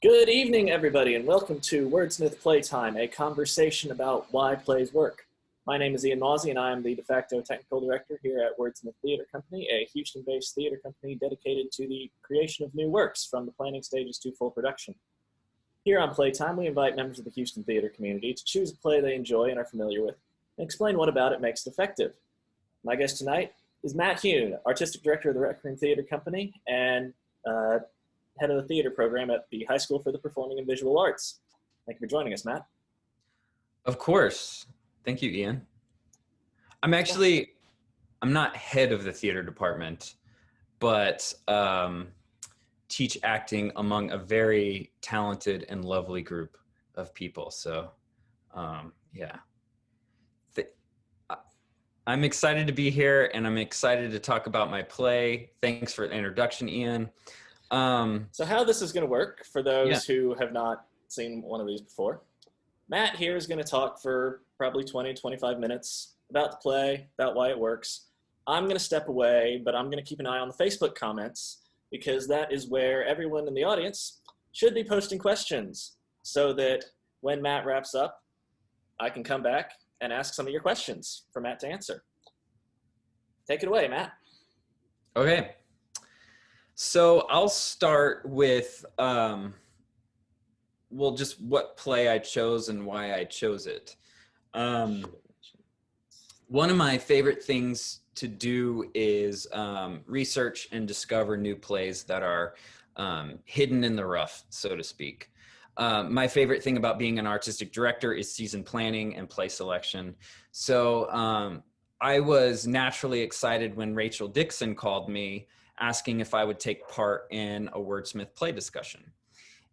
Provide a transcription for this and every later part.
Good evening, everybody, and welcome to Wordsmith Playtime, a conversation about why plays work. My name is Ian Mawsey, and I am the de facto technical director here at Wordsmith Theater Company, a Houston-based theater company dedicated to the creation of new works from the planning stages to full production. Here on Playtime, we invite members of the Houston theater community to choose a play they enjoy and are familiar with, and explain what about it makes it effective. My guest tonight is Matt Hune, artistic director of the Rec Room Theater Company, and head of the theater program at the High School for the Performing and Visual Arts. Thank you for joining us, Matt. Of course. Thank you, Ian. I'm not head of the theater department, but teach acting among a very talented and lovely group of people. So, yeah. I'm excited to be here, and I'm excited to talk about my play. Thanks for the introduction, Ian. So how this is going to work, for those who have not seen one of these before, Matt here is going to talk for probably 20-25 minutes about the play, about why it works. I'm going to step away, but I'm going to keep an eye on the Facebook comments, because that is where everyone in the audience should be posting questions, so that when Matt wraps up, I can come back and ask some of your questions for Matt to answer. Take it away, Matt. Okay. So I'll start with, just what play I chose and why I chose it. One of my favorite things to do is research and discover new plays that are hidden in the rough, so to speak. My favorite thing about being an artistic director is season planning and play selection. So I was naturally excited when Rachel Dixon called me asking if I would take part in a Wordsmith play discussion.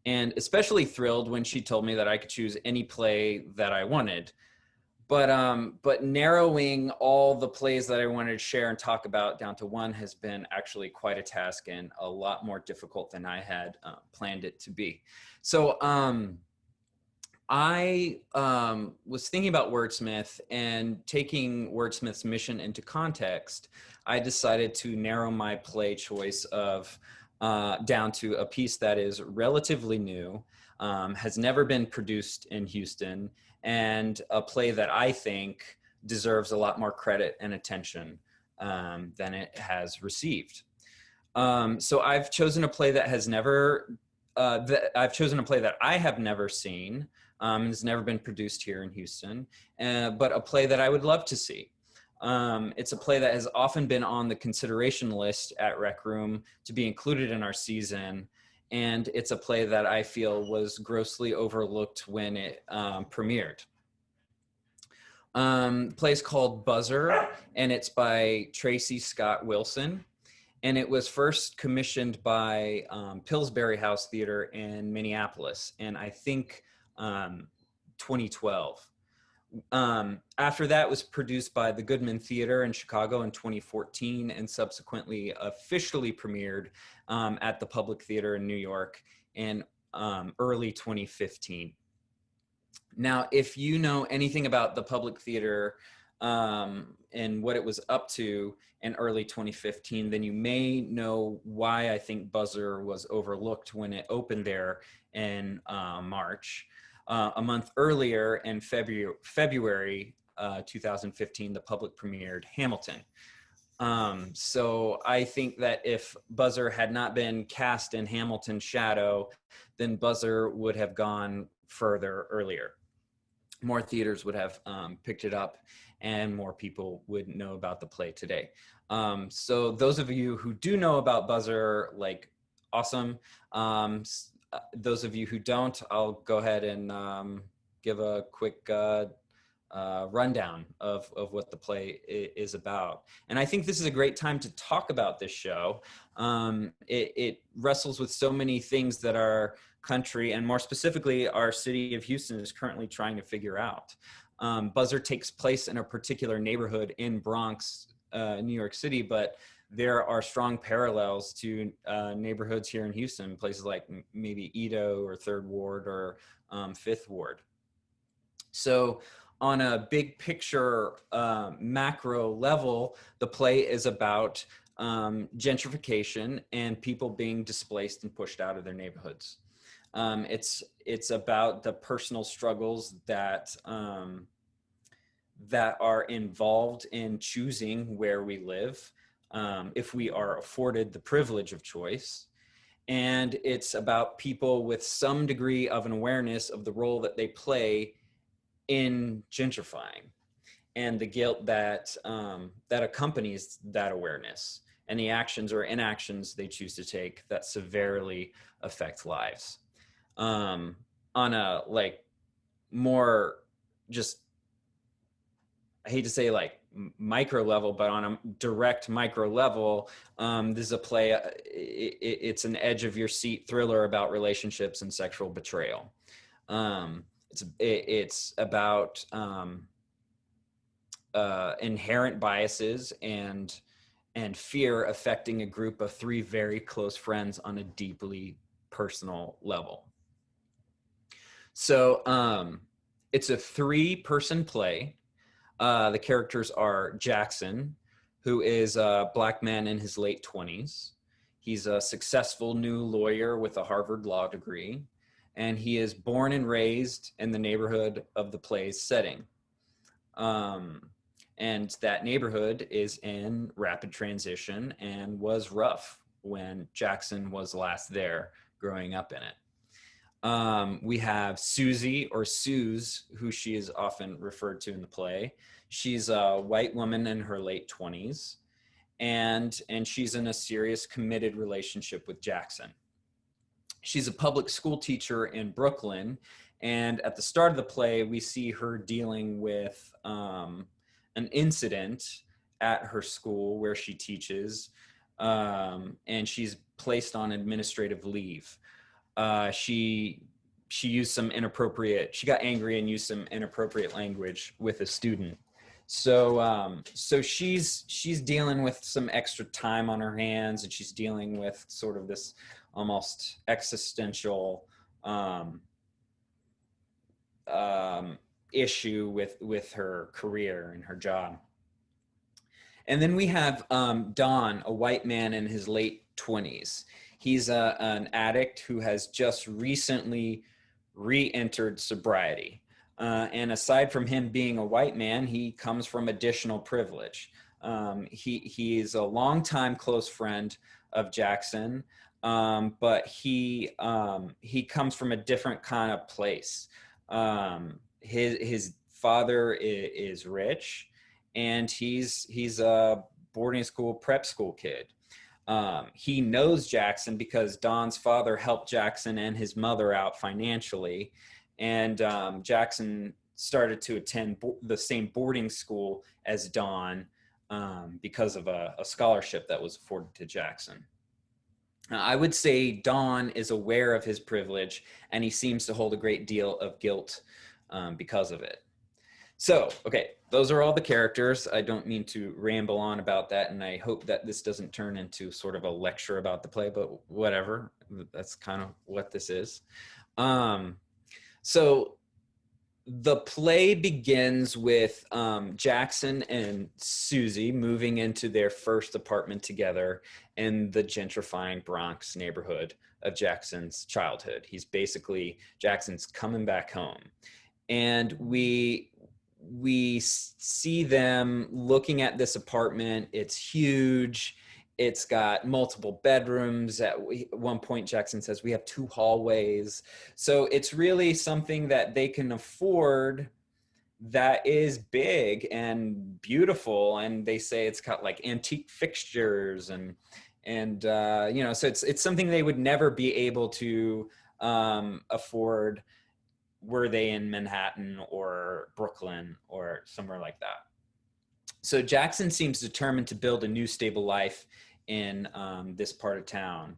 And especially thrilled when she told me that I could choose any play that I wanted. But narrowing all the plays that I wanted to share and talk about down to one has been actually quite a task and a lot more difficult than I had planned it to be. So I was thinking about Wordsmith, and taking Wordsmith's mission into context, I decided to narrow my play choice down to a piece that is relatively new, has never been produced in Houston, and a play that I think deserves a lot more credit and attention than it has received. So I've chosen a play that I have never seen. It's never been produced here in Houston, but a play that I would love to see. It's a play that has often been on the consideration list at Rec Room to be included in our season, and it's a play that I feel was grossly overlooked when it premiered. The play is called Buzzer, and it's by Tracey Scott Wilson, and it was first commissioned by Pillsbury House Theater in Minneapolis, and I think 2012. After that, was produced by the Goodman Theater in Chicago in 2014, and subsequently officially premiered at the Public Theater in New York in early 2015. Now, if you know anything about the Public Theater and what it was up to in early 2015, then you may know why I think Buzzer was overlooked when it opened there in March. A month earlier, in February 2015, the public premiered Hamilton. So I think that if Buzzer had not been cast in Hamilton's shadow, then Buzzer would have gone further earlier. More theaters would have picked it up, and more people would know about the play today. So those of you who do know about Buzzer, awesome. Those of you who don't, I'll go ahead and give a quick rundown of what the play is about. And I think this is a great time to talk about this show. It wrestles with so many things that our country, and more specifically our city of Houston, is currently trying to figure out. Buzzer takes place in a particular neighborhood in Bronx, New York City, but there are strong parallels to neighborhoods here in Houston, places like maybe Edo or Third Ward or Fifth Ward. So on a big picture macro level, the play is about gentrification and people being displaced and pushed out of their neighborhoods. It's about the personal struggles that are involved in choosing where we live, if we are afforded the privilege of choice. And it's about people with some degree of an awareness of the role that they play in gentrifying, and the guilt that accompanies that awareness, and the actions or inactions they choose to take that severely affect lives. On a like more just, I hate to say like micro level, but on a direct micro level, this is a play. It's an edge of your seat thriller about relationships and sexual betrayal. It's about inherent biases and fear affecting a group of three very close friends on a deeply personal level. So it's a 3-person play. The characters are Jackson, who is a Black man in his late 20s. He's a successful new lawyer with a Harvard law degree, and he is born and raised in the neighborhood of the play's setting. And that neighborhood is in rapid transition and was rough when Jackson was last there growing up in it. We have Susie, or Suze, who she is often referred to in the play. She's a white woman in her late 20s, and she's in a serious, committed relationship with Jackson. She's a public school teacher in Brooklyn, and at the start of the play, we see her dealing with an incident at her school where she teaches, and she's placed on administrative leave. She used some inappropriate, she got angry and used some inappropriate language with a student. So she's dealing with some extra time on her hands, and she's dealing with sort of this almost existential issue with her career and her job. And then we have Don, a white man in his late 20s. He's an addict who has just recently re-entered sobriety. And aside from him being a white man, he comes from additional privilege. He is a longtime close friend of Jackson, but he comes from a different kind of place. His father is rich, and he's a boarding school, prep school kid. He knows Jackson because Don's father helped Jackson and his mother out financially, and Jackson started to attend the same boarding school as Don because of a scholarship that was afforded to Jackson. I would say Don is aware of his privilege, and he seems to hold a great deal of guilt because of it. So, okay, those are all the characters. I don't mean to ramble on about that, and I hope that this doesn't turn into sort of a lecture about the play, but whatever. That's kind of what this is. So the play begins with Jackson and Susie moving into their first apartment together in the gentrifying Bronx neighborhood of Jackson's childhood. Jackson's coming back home. And we see them looking at this apartment. It's huge. It's got multiple bedrooms. At one point, Jackson says, we have 2 hallways. So it's really something that they can afford that is big and beautiful. And they say it's got like antique fixtures and so it's something they would never be able to afford were they in Manhattan or Brooklyn or somewhere like that. So Jackson seems determined to build a new stable life in this part of town.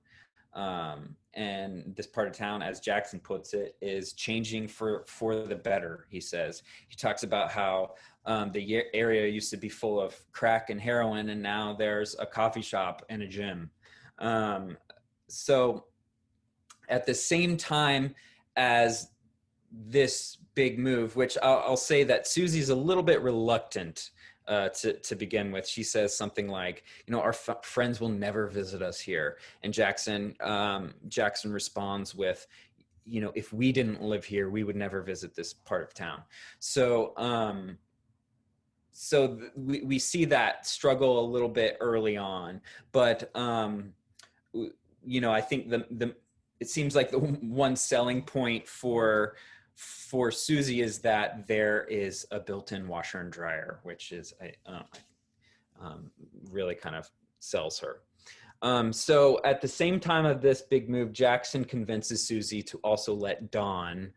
And this part of town, as Jackson puts it, is changing for the better, he says. He talks about how the area used to be full of crack and heroin, and now there's a coffee shop and a gym. So at the same time as this big move, which I'll say that Susie's a little bit reluctant to begin with. She says something like, our friends will never visit us here. And Jackson responds with, you know, if we didn't live here, we would never visit this part of town. So we see that struggle a little bit early on, but you know, I think the it seems like the one selling point for Susie is that there is a built-in washer and dryer, which is really kind of sells her. So at the same time of this big move, Jackson convinces Susie to also let Dawn,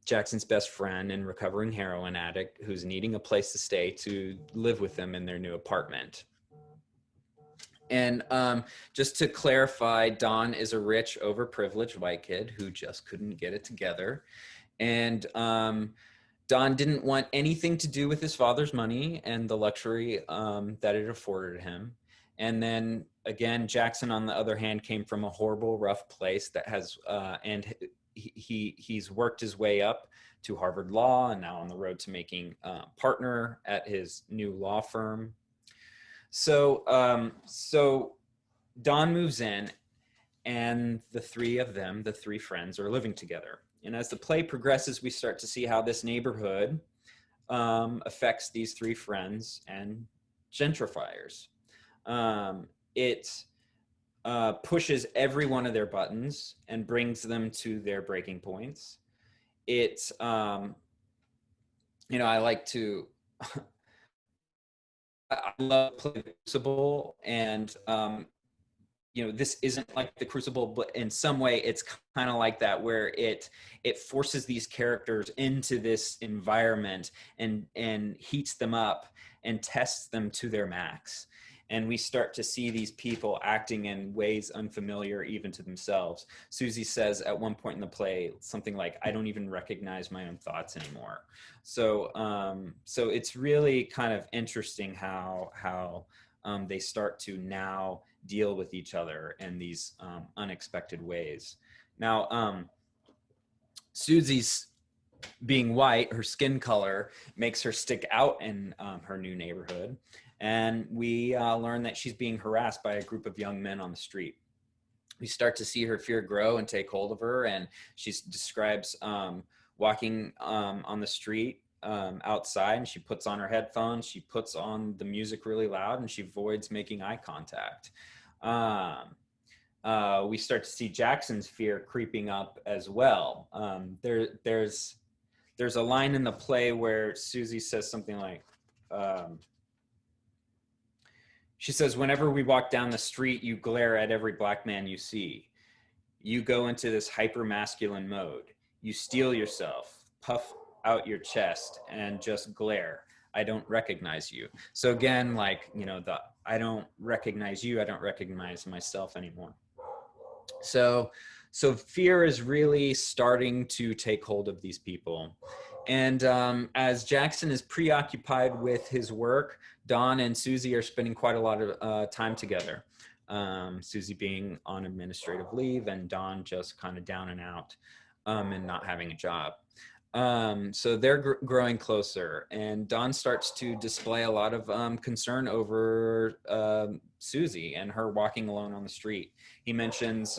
Jackson's best friend and recovering heroin addict who's needing a place to stay, to live with them in their new apartment. And just to clarify, Dawn is a rich, overprivileged white kid who just couldn't get it together. And Don didn't want anything to do with his father's money and the luxury that it afforded him. And then again, Jackson, on the other hand, came from a horrible, rough place that has, and he's worked his way up to Harvard Law and now on the road to making partner at his new law firm. So, so Don moves in, and the three of them, the three friends, are living together. And as the play progresses, we start to see how this neighborhood affects these three friends and gentrifiers. It pushes every one of their buttons and brings them to their breaking points. It, you know, I like to, I love playing Crucible, and you know, this isn't like the Crucible, but in some way it's kind of like that, where it forces these characters into this environment and heats them up and tests them to their max. And we start to see these people acting in ways unfamiliar even to themselves. Susie says at one point in the play something like, "I don't even recognize my own thoughts anymore." So so it's really kind of interesting how they start to now deal with each other in these unexpected ways. Now, Susie's being white, her skin color makes her stick out in her new neighborhood. And we learn that she's being harassed by a group of young men on the street. We start to see her fear grow and take hold of her. And she describes walking on the street outside, and she puts on her headphones, she puts on the music really loud, and she avoids making eye contact. We start to see Jackson's fear creeping up as well. There's a line in the play where Susie says something like, she says, "Whenever we walk down the street, you glare at every black man you see. You go into this hyper-masculine mode. You steel yourself, puff out your chest, and just glare. I don't recognize you." So again, like, you know, the "I don't recognize you, I don't recognize myself anymore." So fear is really starting to take hold of these people. And as Jackson is preoccupied with his work, Don and Susie are spending quite a lot of time together. Susie being on administrative leave, and Don just kind of down and out and not having a job. So they're growing closer, and Don starts to display a lot of concern over Susie and her walking alone on the street. He mentions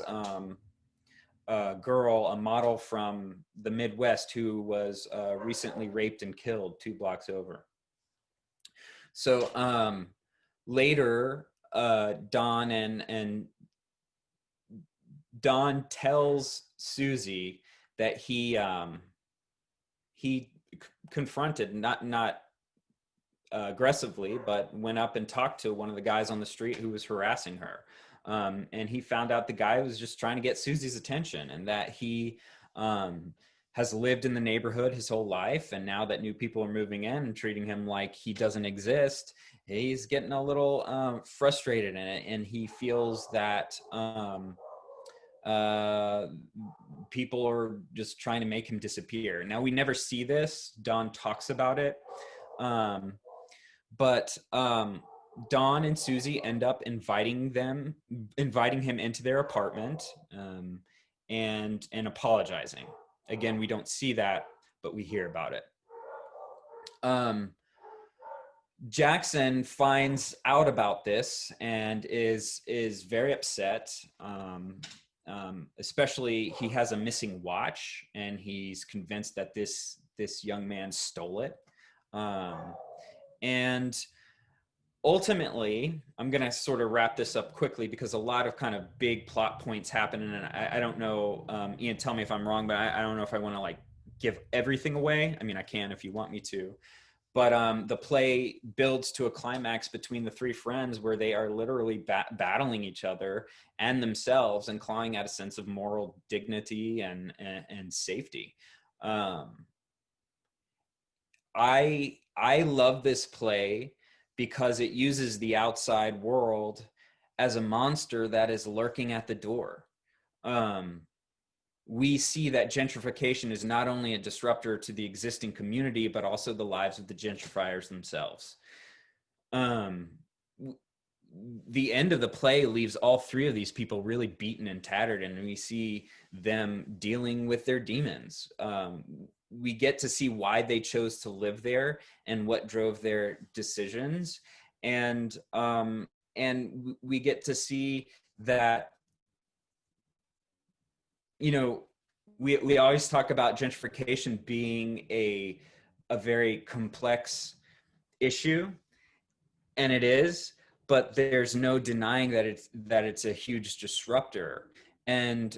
a girl, a model from the Midwest, who was recently raped and killed 2 blocks over. So later, Don tells Susie that he confronted, not aggressively, but went up and talked to one of the guys on the street who was harassing her. And he found out the guy was just trying to get Susie's attention, and that he has lived in the neighborhood his whole life. And now that new people are moving in and treating him like he doesn't exist, he's getting a little frustrated in it. And he feels that people are just trying to make him disappear. Now, we never see this. Don talks about it. But Don and Susie end up inviting him into their apartment and apologizing. Again, we don't see that, but we hear about it. Jackson finds out about this and is very upset. especially he has a missing watch, and he's convinced that this young man stole it. And ultimately, I'm going to sort of wrap this up quickly because a lot of kind of big plot points happen. And I don't know, Ian, tell me if I'm wrong, but I don't know if I want to like give everything away. I mean, I can if you want me to. But the play builds to a climax between the three friends where they are literally battling each other and themselves and clawing at a sense of moral dignity and safety. I love this play because it uses the outside world as a monster that is lurking at the door. We see that gentrification is not only a disruptor to the existing community, but also the lives of the gentrifiers themselves. The end of the play leaves all three of these people really beaten and tattered, and we see them dealing with their demons. We get to see why they chose to live there and what drove their decisions. And we get to see that, you know, we always talk about gentrification being a very complex issue, and it is, but there's no denying that it's a huge disruptor. And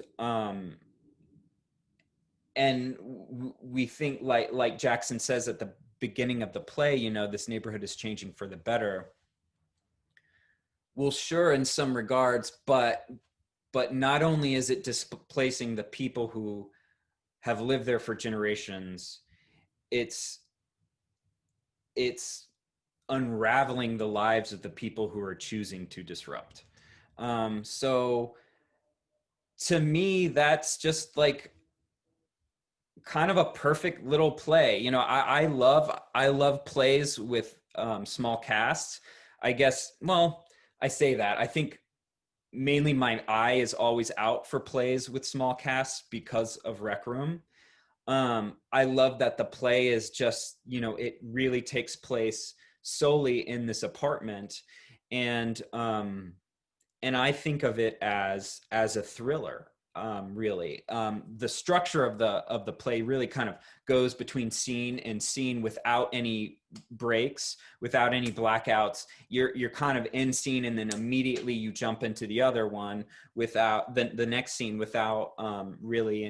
we think, like Jackson says at the beginning of the play, you know, this neighborhood is changing for the better. Well, sure, in some regards, but not only is it displacing the people who have lived there for generations, it's unraveling the lives of the people who are choosing to disrupt. So to me, that's just like kind of a perfect little play. You know, I love plays with small casts. I guess, well, I say that. I think mainly my eye is always out for plays with small casts because of Rec Room. I love that the play is just, you know, it really takes place solely in this apartment. And I think of it as a thriller. Really, the structure of the play really kind of goes between scene and scene without any breaks, without any blackouts. You're kind of in scene, and then immediately you jump into the other one without the next scene, without really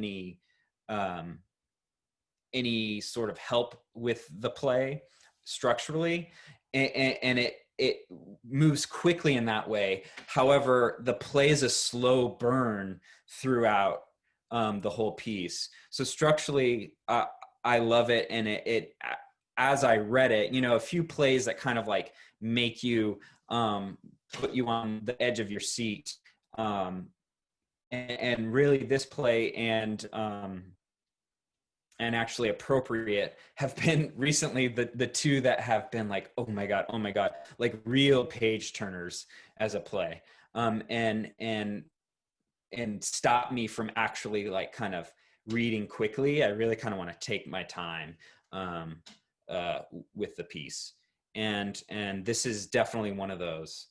any sort of help with the play structurally, and it moves quickly in that way. However, the play is a slow burn throughout the whole piece. So structurally, I love it. And it as I read it, you know, a few plays that kind of like make you put you on the edge of your seat. And really this play and actually Appropriate have been recently the two that have been like, oh my god, like real page turners as a play, and stop me from actually like kind of reading quickly. I really kind of want to take my time with the piece, and this is definitely one of those.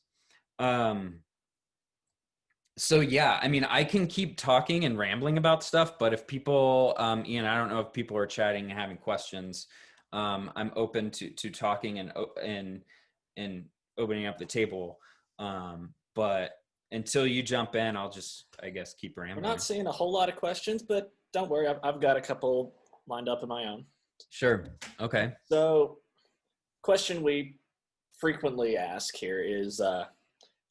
So yeah, I mean, I can keep talking and rambling about stuff, but if people, Ian, I don't know if people are chatting and having questions. I'm open to talking and opening up the table. But until you jump in, I'll just, I guess, keep rambling. We're not seeing a whole lot of questions, but don't worry, I've got a couple lined up of my own. Sure. Okay. So, question we frequently ask here is, if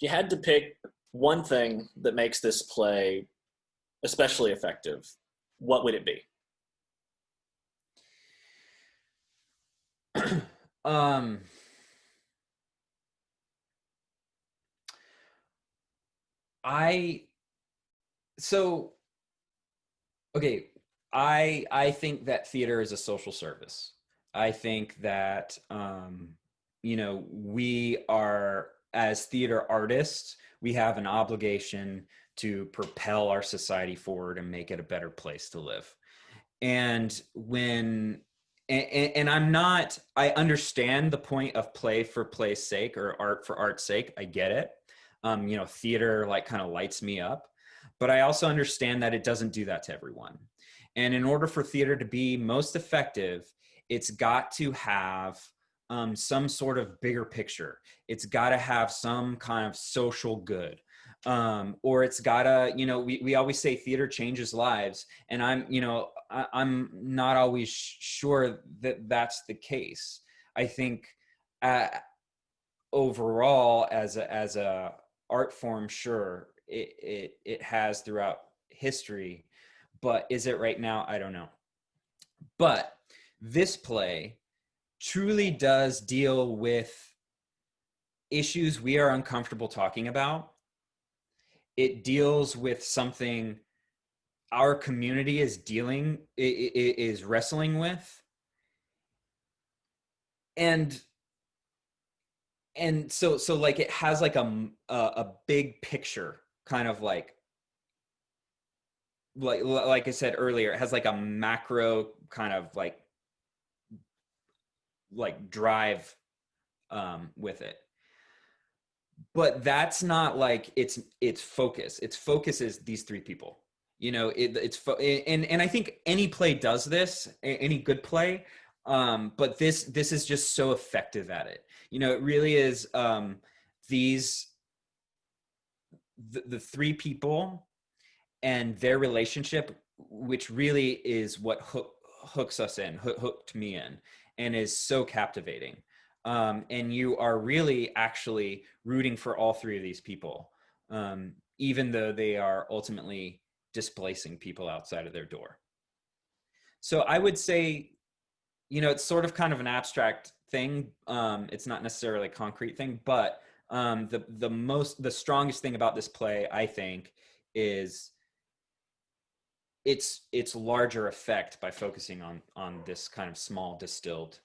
you had to pick one thing that makes this play especially effective, what would it be? I think that theater is a social service. I think that you know, we are, as theater artists, we have an obligation to propel our society forward and make it a better place to live. And I understand the point of play for play's sake or art for art's sake. I get it. You know, theater like kind of lights me up, but I also understand that it doesn't do that to everyone. And in order for theater to be most effective, it's got to have some sort of bigger picture. It's got to have some kind of social good. Or it's gotta, we always say theater changes lives, and I'm not always sure that that's the case. I think overall, as a art form, sure, it has throughout history, but is it right now? I don't know. But this play truly does deal with issues we are uncomfortable talking about. It deals with something our community is wrestling with, and so like it has like a big picture, kind of like I said earlier, it has like a macro kind of like drive with it. But that's not like its focus. Its focus is these three people. And I think any play does this, any good play. But this is just so effective at it. It really is these the three people and their relationship, which really is what hooks us in, hooked me in, and is so captivating. And you are really actually rooting for all three of these people, even though they are ultimately displacing people outside of their door. So I would say, it's sort of kind of an abstract thing. It's not necessarily a concrete thing, but the strongest thing about this play, I think, is its larger effect by focusing on this kind of small distilled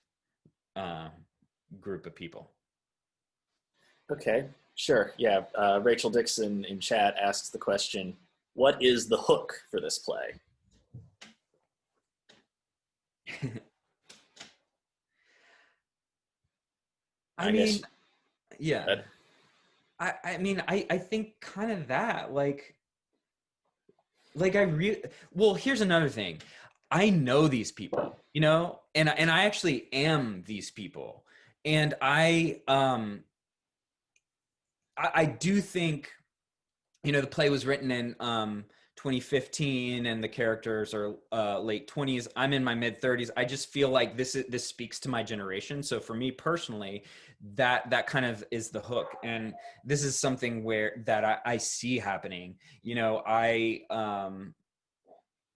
group of people. Okay, sure. Yeah. Rachel Dixon in chat asks the question, what is the hook for this play? I mean, yeah. I think kind of that, well, here's another thing. I know these people, and I actually am these people. And I do think, the play was written in 2015, and the characters are late 20s. I'm in my mid 30s. I just feel like this speaks to my generation. So for me personally, that kind of is the hook, and this is something that I see happening.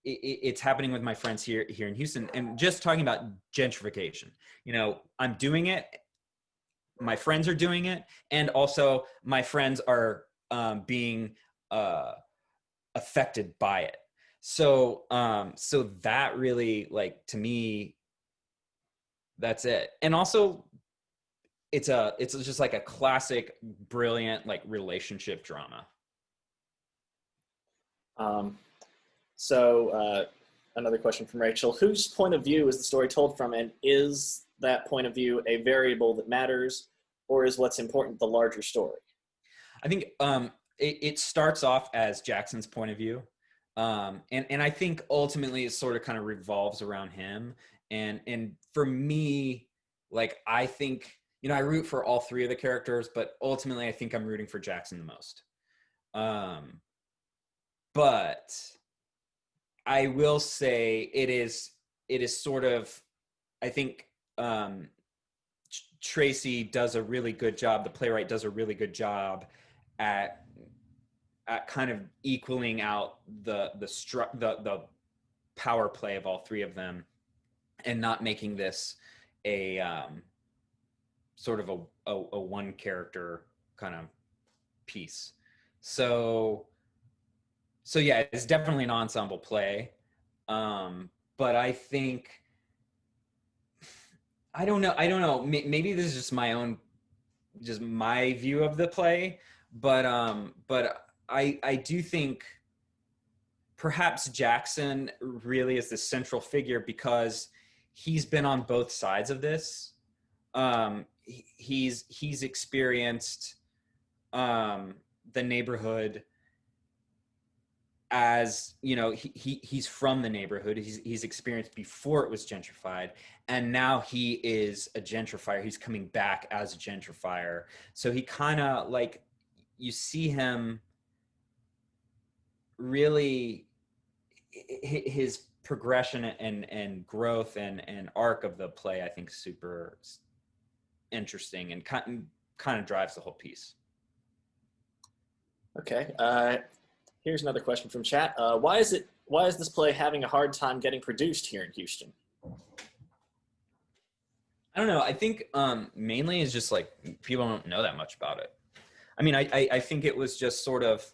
It's happening with my friends here in Houston, and just talking about gentrification. I'm doing it. My friends are doing it, and also my friends are being affected by it. So that really, to me, that's it. And also, it's just like a classic, brilliant relationship drama. So another question from Rachel: whose point of view is the story told from, and is that point of view a variable that matters, or is what's important the larger story? I think it starts off as Jackson's point of view, and I think ultimately it sort of kind of revolves around him. And for me, I think, I root for all three of the characters, but ultimately I think I'm rooting for Jackson the most. But I will say it is sort of, I think Tracey does a really good job. The playwright does a really good job at kind of equaling out the power play of all three of them, and not making this a sort of a one character kind of piece. So yeah, it's definitely an ensemble play. But I think, I don't know. Maybe this is just my view of the play, but I do think perhaps Jackson really is the central figure, because he's been on both sides of this. He's experienced the neighborhood as you know, he's from the neighborhood. He's experienced before it was gentrified, and now he is a gentrifier. He's coming back as a gentrifier. So he kind of like, you see him really, his progression and growth and arc of the play, I think, super interesting and kind of drives the whole piece. Okay. Here's another question from chat. Why is this play having a hard time getting produced here in Houston? I don't know. I think mainly is just like people don't know that much about it. I mean, I think it was just sort of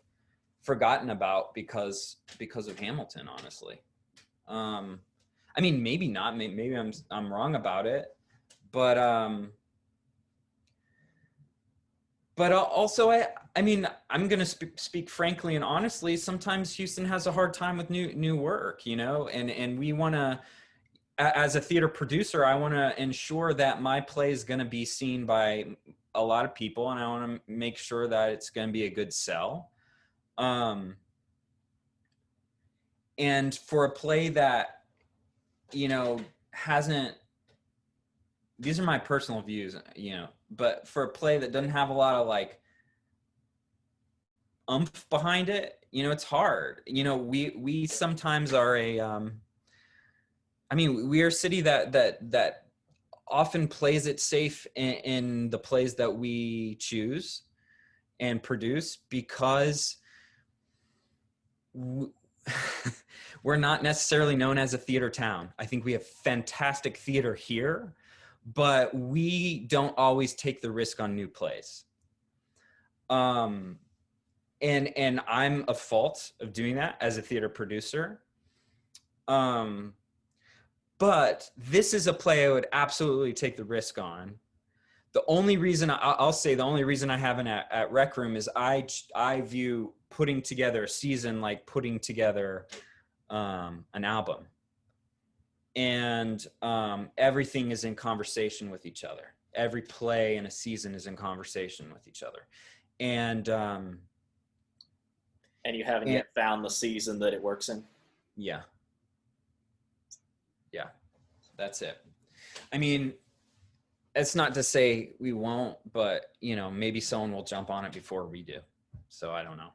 forgotten about because of Hamilton, honestly. I mean, maybe not. Maybe I'm wrong about it, but also I mean, I'm gonna speak frankly and honestly. Sometimes Houston has a hard time with new work, you know, and we want to. As a theater producer, I want to ensure that my play is going to be seen by a lot of people, and I want to make sure that it's going to be a good sell. And for a play that, you know, hasn't, these are my personal views, you know, but for a play that doesn't have a lot of like oomph behind it, you know, it's hard. You know, we sometimes are I mean, we are a city that often plays it safe in the plays that we choose and produce because we're not necessarily known as a theater town. I think we have fantastic theater here, but we don't always take the risk on new plays. And I'm a fault of doing that as a theater producer. But this is a play I would absolutely take the risk on. The only reason I'll say the only reason I haven't at Rec Room is I view putting together a season like putting together an album, and everything is in conversation with each other. Every play in a season is in conversation with each other, and you haven't yet found the season that it works in. Yeah. Yeah, that's it. I mean, it's not to say we won't, but you know, maybe someone will jump on it before we do. So I don't know.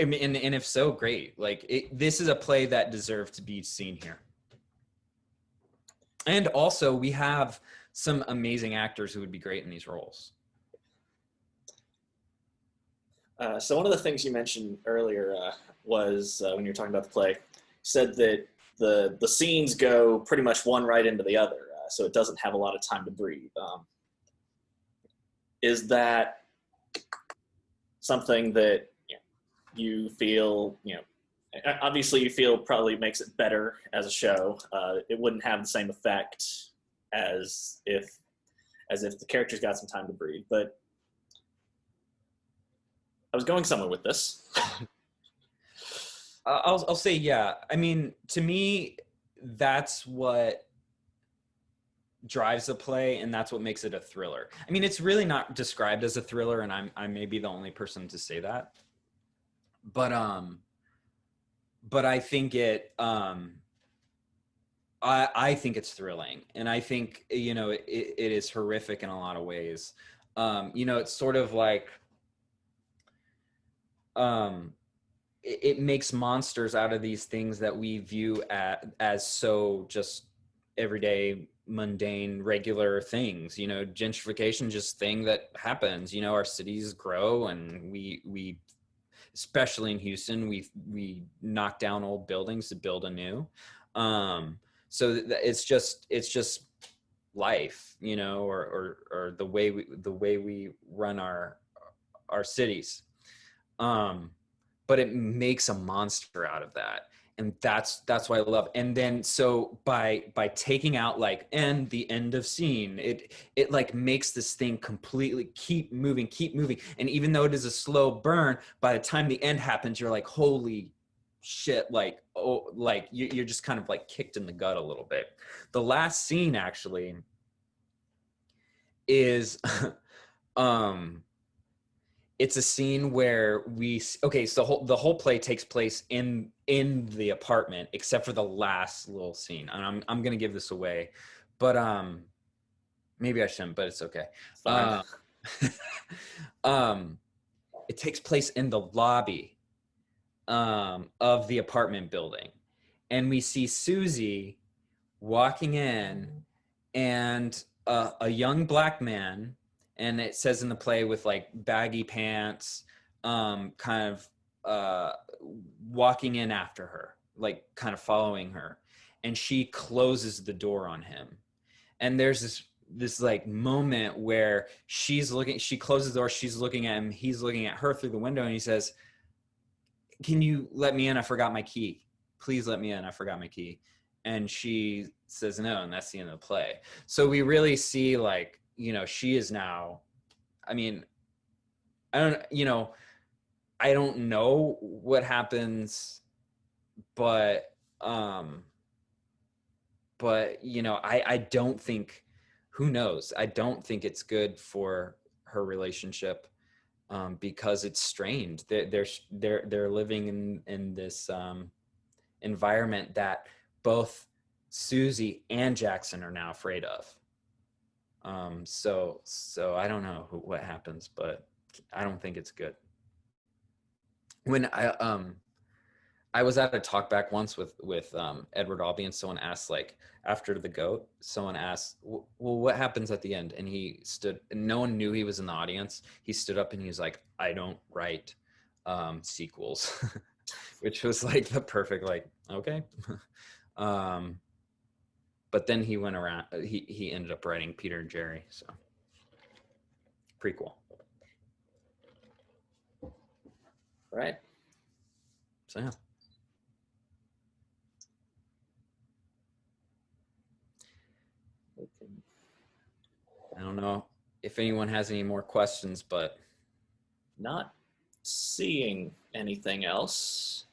I mean, and if so, great. Like this is a play that deserves to be seen here. And also, we have some amazing actors who would be great in these roles. So one of the things you mentioned earlier was when you were talking about the play, you said that the scenes go pretty much one right into the other, so it doesn't have a lot of time to breathe. Is that something that you feel, obviously you feel probably makes it better as a show? It wouldn't have the same effect as if the characters got some time to breathe. But I was going somewhere with this. I'll say, yeah. I mean, to me, that's what drives a play, and that's what makes it a thriller. I mean, it's really not described as a thriller, and I may be the only person to say that. But I think I think it's thrilling, and I think it is horrific in a lot of ways. It's sort of like it makes monsters out of these things that we view as so just everyday, mundane, regular things. Gentrification, just thing that happens. Our cities grow, and we especially in Houston, we knock down old buildings to build anew. So it's just life, or the way we run our cities. But it makes a monster out of that, and that's what I love. And then so by taking out like and the end of scene, it like makes this thing completely keep moving, and even though it is a slow burn, by the time the end happens, you're like, holy shit, like, oh, like you're just kind of like kicked in the gut a little bit. The last scene actually is it's a scene where okay, so the whole play takes place in the apartment, except for the last little scene. And I'm gonna give this away, but maybe I shouldn't, but it's okay. Fine. Um, it takes place in the lobby of the apartment building, and we see Susie walking in, and a young black man, and it says in the play with like baggy pants, kind of walking in after her, like kind of following her, and she closes the door on him. And there's this like moment where she closes the door, she's looking at him, he's looking at her through the window, and he says, "Can you let me in? I forgot my key. Please let me in. I forgot my key." And she says no, and that's the end of the play. So we really see, like, she is now, I mean, I don't know what happens, but I don't think, who knows? I don't think it's good for her relationship, because it's strained. They're living in this environment that both Susie and Jackson are now afraid of. So I don't know what happens, but I don't think it's good. When I was at a talk back once with Edward Albee, and someone asked, like, after the goat, someone asked, well, what happens at the end? And he stood, and no one knew he was in the audience. He stood up and he was like, "I don't write sequels," which was like the perfect, like, okay. But then he went around, he ended up writing Peter and Jerry, so pretty cool. Right. So yeah. I don't know if anyone has any more questions, but Not seeing anything else.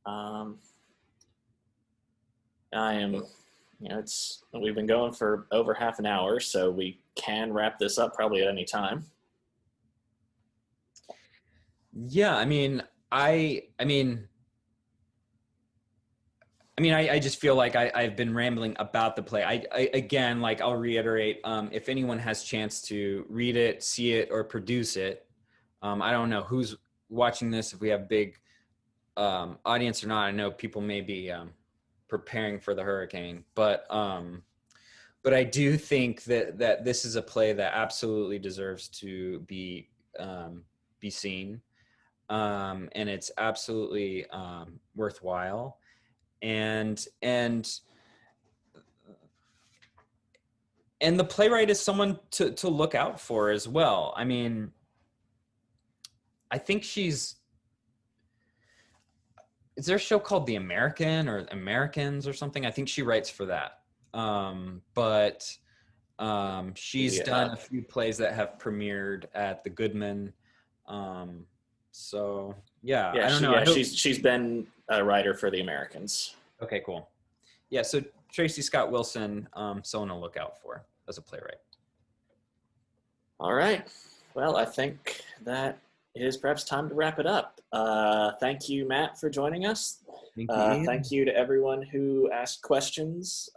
I am, we've been going for over half an hour, so we can wrap this up probably at any time. yeah, I just feel like I've been rambling about the play. I again, like, I'll reiterate, if anyone has chance to read it, see it, or produce it, I don't know who's watching this, if we have big audience or not. I know people may be preparing for the hurricane, but I do think that this is a play that absolutely deserves to be seen, and it's absolutely worthwhile. And the playwright is someone to look out for as well. I mean, I think is there a show called The American or Americans or something? I think she writes for that. But she's done a few plays that have premiered at the Goodman. So yeah, I don't know. Yeah, she's been a writer for The Americans. Okay, cool. Yeah, so Tracey Scott Wilson, someone to look out for as a playwright. All right. Well, I think that it is perhaps time to wrap it up. Thank you, Matt, for joining us. Thank you. Thank you to everyone who asked questions.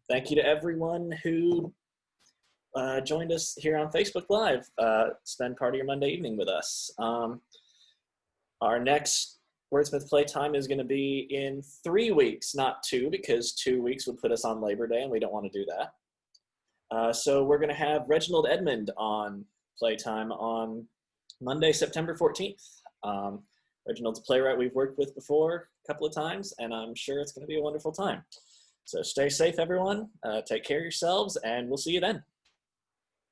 Thank you to everyone who joined us here on Facebook Live. Spend part of your Monday evening with us. Our next Wordsmith Playtime is going to be in 3 weeks, not 2, because 2 weeks would put us on Labor Day, and we don't want to do that. So we're going to have Reginald Edmond on Playtime on Monday, September 14th. Reginald's a playwright we've worked with before a couple of times, and I'm sure it's going to be a wonderful time. So stay safe, everyone. Take care of yourselves, and we'll see you then.